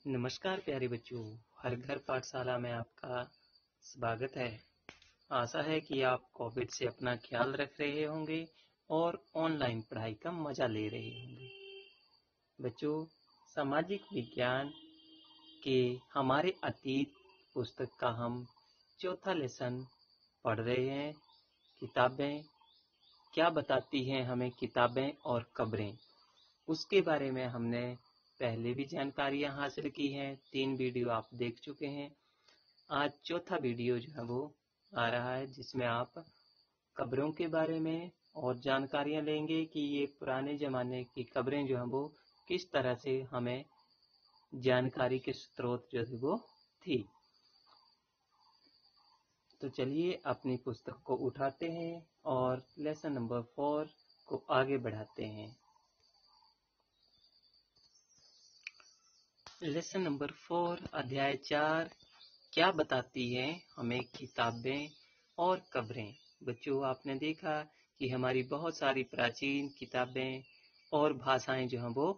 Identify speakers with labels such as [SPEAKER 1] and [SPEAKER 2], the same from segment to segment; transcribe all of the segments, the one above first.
[SPEAKER 1] नमस्कार प्यारे बच्चों, हर घर पाठशाला में आपका स्वागत है। आशा है कि आप कोविड से अपना ख्याल रख रहे होंगे और ऑनलाइन पढ़ाई का मजा ले रहे होंगे। बच्चों, सामाजिक विज्ञान के हमारे अतीत पुस्तक का हम चौथा लेसन पढ़ रहे हैं। किताबें क्या बताती हैं हमें, किताबें और खबरें, उसके बारे में हमने पहले भी जानकारियां हासिल की हैं। 3 वीडियो आप देख चुके हैं। आज चौथा वीडियो जो है वो आ रहा है, जिसमें आप खबरों के बारे में और जानकारियां लेंगे कि ये पुराने जमाने की खबरें जो है वो किस तरह से हमें जानकारी के स्रोत जो है वो थी। तो चलिए अपनी पुस्तक को उठाते हैं और लेसन नंबर 4 को आगे बढ़ाते हैं। लेसन नंबर 4 अध्याय 4 क्या बताती है हमें किताबें और खबरें। बच्चों, आपने देखा कि हमारी बहुत सारी प्राचीन किताबें और भाषाएं जो हैं वो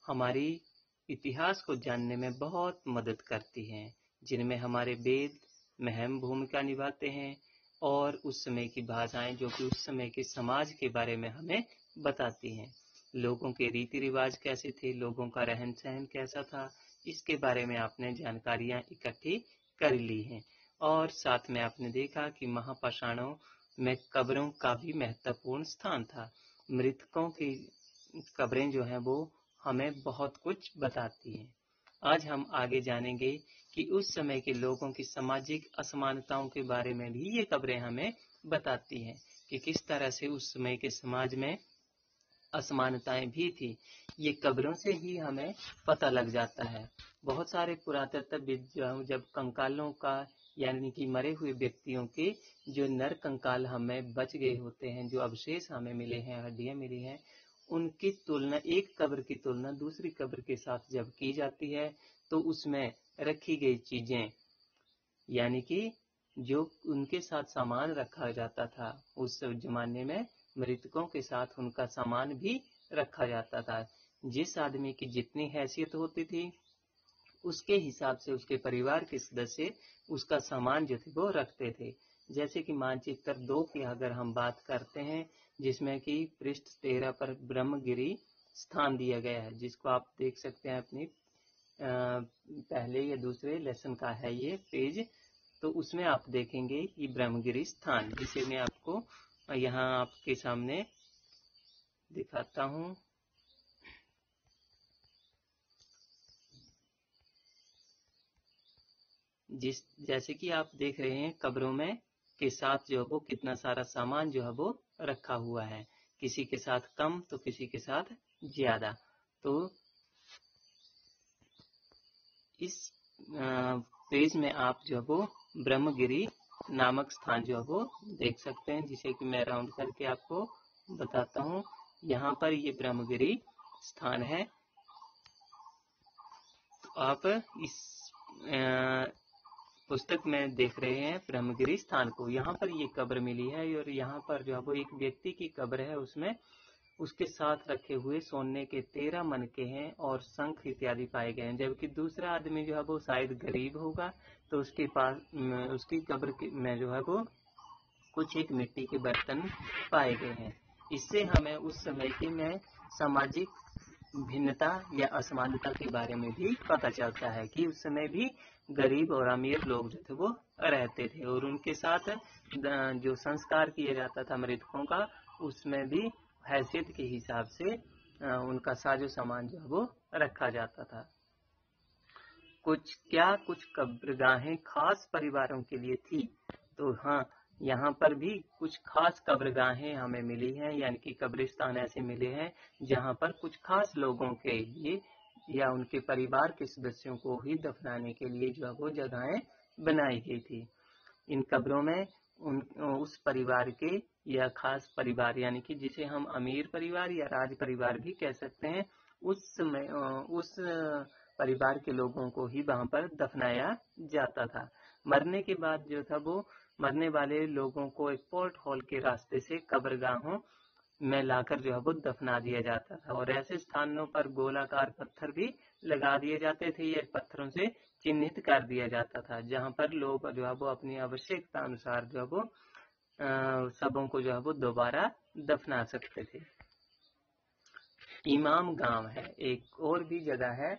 [SPEAKER 1] हमारी इतिहास को जानने में बहुत मदद करती हैं, जिनमें हमारे वेद में अहम भूमिका निभाते हैं और उस समय की भाषाएं जो कि उस समय के समाज के बारे में हमें बताती हैं। लोगों के रीति रिवाज कैसे थे, लोगों का रहन सहन कैसा था, इसके बारे में आपने जानकारियां इकट्ठी कर ली हैं। और साथ में आपने देखा कि महापाषाणों में कब्रों का भी महत्वपूर्ण स्थान था। मृतकों की कब्रें जो हैं वो हमें बहुत कुछ बताती हैं। आज हम आगे जानेंगे कि उस समय के लोगों की सामाजिक असमानताओं के बारे में भी ये खबरें हमें बताती हैं कि किस तरह से उस समय के समाज में असमानताएं भी थी। ये खबरों से ही हमें पता लग जाता है। बहुत सारे पुरातत्वविद जब कंकालों का यानी कि मरे हुए व्यक्तियों के जो नर कंकाल हमें बच गए होते हैं, जो अवशेष हमें मिले हैं, हड्डियां मिली हैं, उनकी तुलना, एक कब्र की तुलना दूसरी कब्र के साथ जब की जाती है तो उसमें रखी गई चीजें यानी कि जो उनके साथ सामान रखा जाता था, उस जमाने में मृतकों के साथ उनका सामान भी रखा जाता था। जिस आदमी की जितनी हैसियत होती थी उसके हिसाब से उसके परिवार के सदस्य उसका सामान जो थे वो रखते थे। जैसे कि मानचित्र 2 की अगर हम बात करते हैं, जिसमें कि पृष्ठ 13 पर ब्रह्मगिरी स्थान दिया गया है, जिसको आप देख सकते हैं अपनी पहले या दूसरे लेसन का है ये पेज। तो उसमें आप देखेंगे कि ब्रह्मगिरी स्थान, जिसे मैं आपको यहाँ आपके सामने दिखाता हूँ। जैसे कि आप देख रहे हैं कब्रों में के साथ जो है वो कितना सारा सामान जो है वो रखा हुआ है, किसी के साथ कम तो किसी के साथ ज्यादा। तो इस पेज में आप जो है वो ब्रह्मगिरी नामक स्थान जो है वो देख सकते हैं, जिसे कि मैं राउंड करके आपको बताता हूँ। यहाँ पर ये ब्रह्मगिरी स्थान है। तो आप इस पुस्तक में देख रहे हैं ब्रह्मगिरी स्थान को। यहाँ पर ये कब्र मिली है और यहाँ पर जो है वो एक व्यक्ति की कब्र है, उसमें उसके साथ रखे हुए सोने के 13 मनके हैं और शंख इत्यादि पाए गए हैं। जबकि दूसरा आदमी जो है वो शायद गरीब होगा, तो उसके पास उसकी कब्र में जो है वो कुछ एक मिट्टी के बर्तन पाए गए हैं। इससे हमें उस समय के में सामाजिक भिन्नता या असमानता के बारे में भी पता चलता है कि उस समय भी गरीब और अमीर लोग जो थे वो रहते थे और उनके साथ जो संस्कार किया जाता था मृतकों का, उसमें भी हैसियत के हिसाब से उनका साजो सामान जो है वो रखा जाता था। कुछ कब्रगाहें खास परिवारों के लिए थी। तो हाँ, यहाँ पर भी कुछ खास कब्रगाहें हमें मिली हैं, यानी कि कब्रिस्तान ऐसे मिले हैं जहाँ पर कुछ खास लोगों के लिए या उनके परिवार के सदस्यों को ही दफनाने के लिए जो है वो जगहें बनाई गई थी। इन कब्रों में उस परिवार के या खास परिवार, यानी कि जिसे हम अमीर परिवार या राज परिवार भी कह सकते हैं, उस परिवार के लोगों को ही वहां पर दफनाया जाता था। मरने के बाद जो था वो मरने वाले लोगों को एक पोर्ट हॉल के रास्ते से कब्रगाहों में लाकर जो है वो दफना दिया जाता था। और ऐसे स्थानों पर गोलाकार पत्थर भी लगा दिए जाते थे, ये पत्थरों से चिन्हित कर दिया जाता था, जहाँ पर लोग जो है वो अपनी आवश्यकता अनुसार जो है वो सबों को जो है वो दोबारा दफना सकते थे। इमाम गांव है, एक और भी जगह है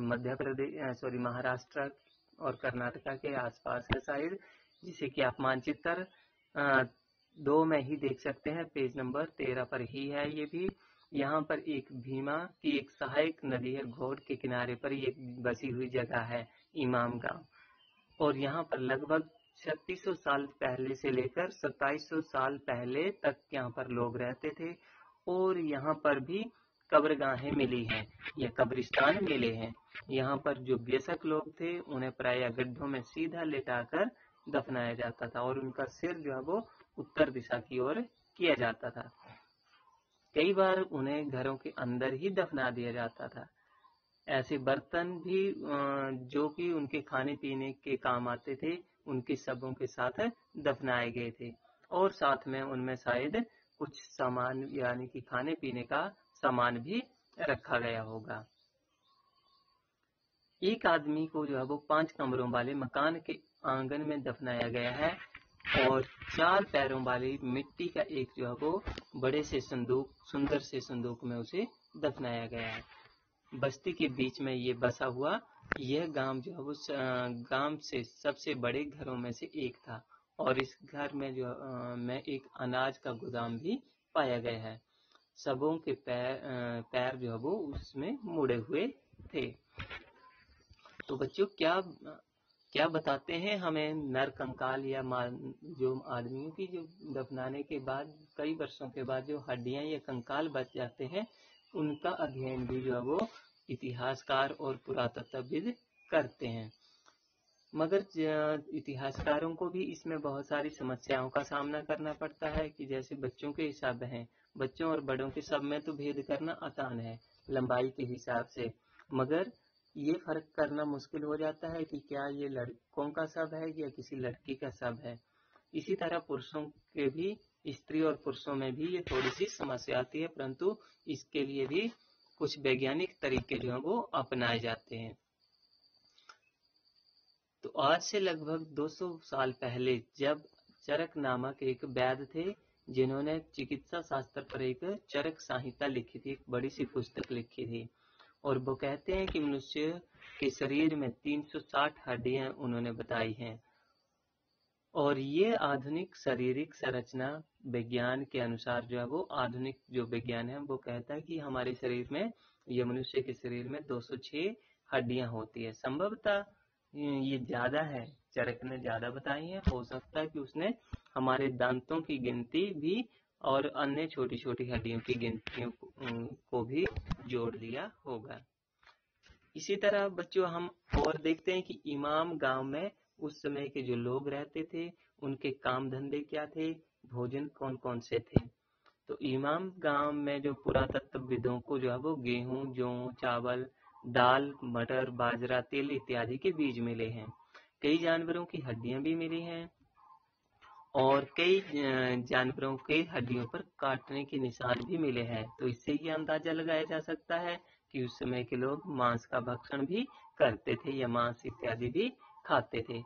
[SPEAKER 1] मध्य प्रदेश महाराष्ट्र और कर्नाटका के आसपास के साइड, जिसे कि आप मानचित्र 2 में ही देख सकते हैं, पेज नंबर 13 पर ही है ये भी। यहाँ पर एक भीमा की एक सहायक नदी है, घोड़ के किनारे पर ये बसी हुई जगह है इमाम गांव। और यहाँ पर लगभग 3600 साल पहले से लेकर 2700 साल पहले तक यहाँ पर लोग रहते थे। और यहाँ पर भी कब्रगाहें मिली हैं या कब्रिस्तान मिले हैं। यहाँ पर जो वयस्क लोग थे उन्हें प्रायः गड्ढों में सीधा लेटाकर दफनाया जाता था और उनका सिर जो है वो उत्तर दिशा की ओर किया जाता था। कई बार उन्हें घरों के अंदर ही दफना दिया जाता था। ऐसे बर्तन भी जो कि उनके खाने पीने के काम आते थे, उनके शवों के साथ दफनाए गए थे। और साथ में उनमें शायद कुछ सामान यानी कि खाने पीने का सामान भी रखा गया होगा। एक आदमी को जो है वो 5 कमरों वाले मकान के आंगन में दफनाया गया है और 4 पैरों वाली मिट्टी का एक जो है वो बड़े से संदूक, सुंदर से संदूक में उसे दफनाया गया है। बस्ती के बीच में ये बसा हुआ यह गांव जो है वो गांव से सबसे बड़े घरों में से एक था और इस घर में में एक अनाज का गोदाम भी पाया गया है। सबों के पैर जो है वो उसमें मुड़े हुए थे। तो बच्चों क्या बताते हैं हमें नर कंकाल या जो आदमियों की जो दफनाने के बाद कई वर्षों के बाद जो हड्डियां या कंकाल बच जाते हैं, उनका अध्ययन भी जो है वो इतिहासकार और पुरातत्वविद करते हैं। मगर इतिहासकारों को भी इसमें बहुत सारी समस्याओं का सामना करना पड़ता है कि जैसे बच्चों के हिसाब हैं, बच्चों और बड़ों के शव में तो भेद करना आसान है लंबाई के हिसाब से, मगर ये फर्क करना मुश्किल हो जाता है कि क्या ये लड़कों का शव है या किसी लड़की का शव है। इसी तरह पुरुषों के भी, स्त्री और पुरुषों में भी ये थोड़ी सी समस्या आती है, परंतु इसके लिए भी कुछ वैज्ञानिक तरीके जो है वो अपनाए जाते हैं। तो आज से लगभग 200 साल पहले जब चरक नामक एक वैद्य थे, जिन्होंने चिकित्सा शास्त्र पर एक चरक संहिता लिखी थी, एक बड़ी सी पुस्तक लिखी थी, और वो कहते हैं कि मनुष्य के शरीर में 360 हड्डियां उन्होंने बताई हैं। और ये आधुनिक शारीरिक संरचना विज्ञान के अनुसार जो है वो आधुनिक जो विज्ञान है वो कहता है कि हमारे शरीर में, ये मनुष्य के शरीर में 206 हड्डियां होती है। संभवतः ये ज्यादा है, चरक ने ज्यादा बताई है। हो सकता है कि उसने हमारे दांतों की गिनती भी और अन्य छोटी छोटी हड्डियों की गिनतियों को भी जोड़ लिया होगा। इसी तरह बच्चों हम और देखते हैं कि इमाम गांव में उस समय के जो लोग रहते थे उनके काम धंधे क्या थे, भोजन कौन कौन से थे। तो इमाम गांव में जो पुरातत्वविदों को जो है वो गेहूं, जौ, चावल, दाल, मटर, बाजरा, तिल इत्यादि के बीज मिले हैं। कई जानवरों की हड्डियां भी मिली हैं और कई जानवरों के हड्डियों पर काटने के निशान भी मिले हैं। तो इससे ये अंदाजा लगाया जा सकता है कि उस समय के लोग मांस का भक्षण भी करते थे या मांस इत्यादि भी खाते थे।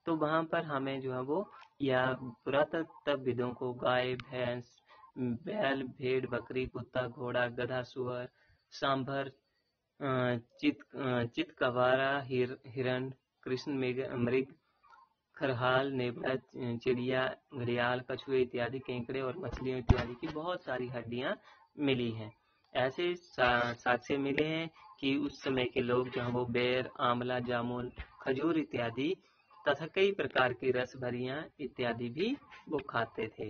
[SPEAKER 1] तो वहां पर हमें जो है वो या पुरातत्वविदों को गाय, भैंस, बैल, भेड़, बकरी, कुत्ता, घोड़ा, गधा, सुअर, सांभर, चितकबारा, हिरण, कृष्ण मृग, खरहाल, नेवला, चिड़िया, घड़ियाल, कछुए इत्यादि, केकड़े और मछलियों इत्यादि की बहुत सारी हड्डियां मिली हैं। ऐसे साक्ष्य मिले हैं कि उस समय के लोग जो वो बेर, आंवला, जामुन, खजूर इत्यादि तथा कई प्रकार की रस भरियां इत्यादि भी वो खाते थे।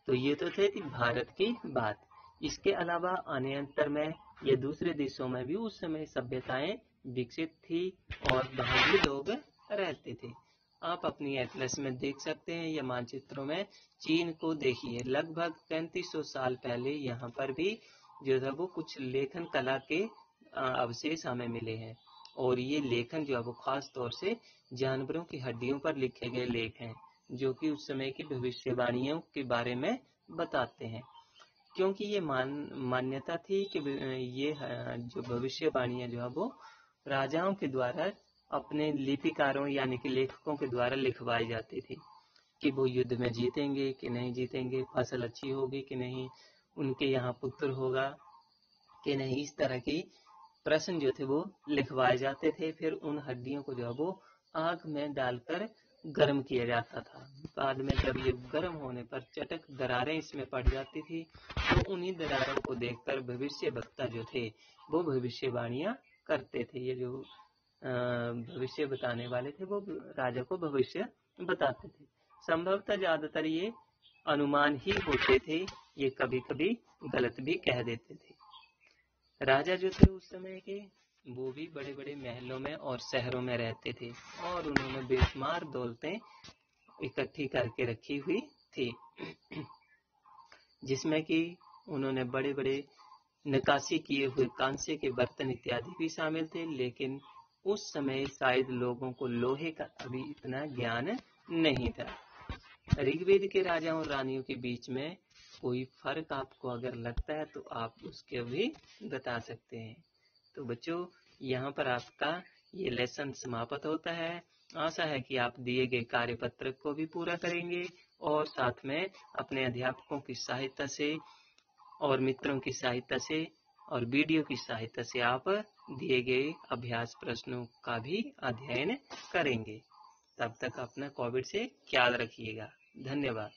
[SPEAKER 1] तो ये तो थे भारत की बात। इसके अलावा अन्यंतर में या दूसरे देशों में भी उस समय सभ्यताएं विकसित थी और वहां भी लोग रहते थे। आप अपनी एटलस में देख सकते हैं या मानचित्रों में चीन को देखिए, लगभग 3500 साल पहले यहाँ पर भी जो है वो कुछ लेखन कला के अवशेष हमें मिले हैं और ये लेखन जो है वो खास तौर से जानवरों की हड्डियों पर लिखे गए लेख हैं, जो कि उस समय की भविष्यवाणियों के बारे में बताते हैं, क्योंकि ये मान्यता थी कि ये जो भविष्यवाणियां जो है वो राजाओं के द्वारा अपने लिपिकारों यानी कि लेखकों के द्वारा लिखवाई जाती थी कि वो युद्ध में जीतेंगे कि नहीं जीतेंगे, फसल अच्छी होगी कि नहीं, उनके यहाँ पुत्र होगा कि नहीं। इस तरह की प्रश्न जो थे वो लिखवाए जाते थे। फिर उन हड्डियों को जो है वो आग में डालकर गर्म किया जाता था। बाद में जब ये गर्म होने पर चटक दरारें इसमें पड़ जाती थी, तो उन्हीं दरारों को देखकर भविष्य वक्ता जो थे वो भविष्यवाणियां करते थे। ये जो भविष्य बताने वाले थे वो राजा को भविष्य बताते थे। संभवतः ज्यादातर ये अनुमान ही होते थे, ये कभी कभी गलत भी कह देते थे। राजा जो थे उस समय के वो भी बड़े बड़े महलों में और शहरों में रहते थे और उन्होंने बेशुमार दौलतें इकट्ठी करके रखी हुई थी, जिसमें कि उन्होंने बड़े बड़े नक्काशी किए हुए कांसे के बर्तन इत्यादि भी शामिल थे। लेकिन उस समय शायद लोगों को लोहे का अभी इतना ज्ञान नहीं था। ऋग्वेद के राजाओं और रानियों के बीच में कोई फर्क आपको अगर लगता है तो आप उसके भी बता सकते हैं। तो बच्चों, यहाँ पर आपका ये लेसन समाप्त होता है। आशा है कि आप दिए गए कार्यपत्र को भी पूरा करेंगे और साथ में अपने अध्यापकों की सहायता से और मित्रों की सहायता से और वीडियो की सहायता से आप दिए गए अभ्यास प्रश्नों का भी अध्ययन करेंगे। तब तक अपना कोविड से ख्याल रखिएगा। धन्यवाद।